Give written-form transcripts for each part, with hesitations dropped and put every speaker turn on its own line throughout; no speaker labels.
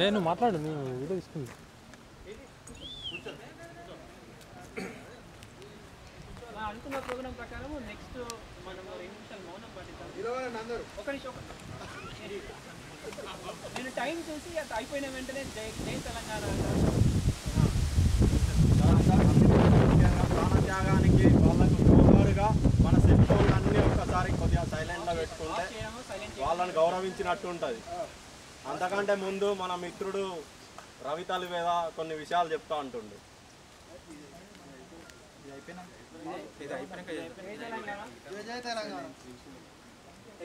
నేను మాట్లాడు నేను వీడియో తీసుకుంది
అనుకున్న ప్రోగ్రామ్ ప్రకారం నెక్స్ట్ మనం 2 నిమిషాలు మౌనం పాటిద్దాం. ఒక నిమిషం నేను టైం చూసి అది అయిపోయిన వెంటనే జై తెలంగాణ
ప్రాణత్యాగానికి వాళ్ళకు తోడుగా మన సెల్ ఫోన్లు అన్నీ ఒక్కసారి కొద్దిగా సైలెంట్లో పెట్టుకుంటే వాళ్ళని గౌరవించినట్టు ఉంటుంది. అంతకంటే ముందు మన మిత్రుడు రవితలి మీద కొన్ని విషయాలు చెప్తా ఉంటుండు.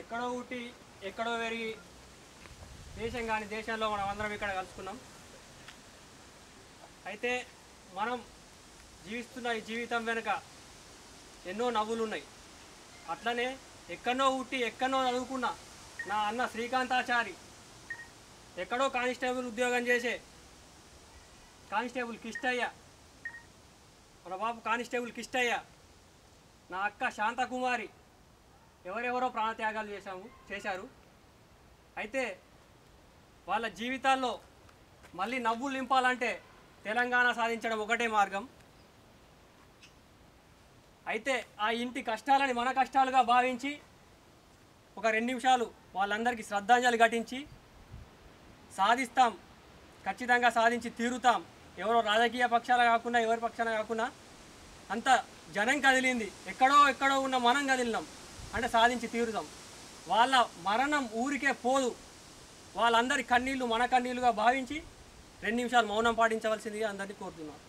ఎక్కడో పుట్టి ఎక్కడో పెరిగి దేశం కానీ దేశంలో మనం అందరం ఇక్కడ కలుసుకున్నాం. అయితే మనం జీవిస్తున్న ఈ జీవితం వెనుక ఎన్నో నవ్వులు ఉన్నాయి. అట్లనే ఎక్కడో పుట్టి ఎక్కడో చదువుకున్న నా అన్న శ్రీకాంతాచారి, ఎక్కడో కానిస్టేబుల్ ఉద్యోగం చేసే కానిస్టేబుల్ కిష్టయ్య, మన బాబు కానిస్టేబుల్ కిష్టయ్య, నా అక్క శాంతకుమారి, ఎవరెవరో ప్రాణత్యాగాలు చేశారు. అయితే వాళ్ళ జీవితాల్లో మళ్ళీ నవ్వులు నింపాలంటే తెలంగాణ సాధించడం ఒకటే మార్గం. అయితే ఆ ఇంటి కష్టాలని మన కష్టాలుగా భావించి ఒక 2 నిమిషాలు వాళ్ళందరికీ శ్రద్ధాంజలి ఘటించి సాధిస్తాం, ఖచ్చితంగా సాధించి తీరుతాం. ఎవరో రాజకీయ పక్షాలు కాకుండా ఎవరి పక్షాన కాకుండా అంత జనం కదిలింది, ఎక్కడో ఉన్న మనం కదిలినాం అంటే సాధించి తీరుతాం. వాళ్ళ మరణం ఊరికే పోదు. వాళ్ళందరి కన్నీళ్ళు మన కన్నీళ్ళుగా భావించి 2 నిమిషాలు మౌనం పాటించవలసిందిగా అందరినీ కోరుతున్నాం.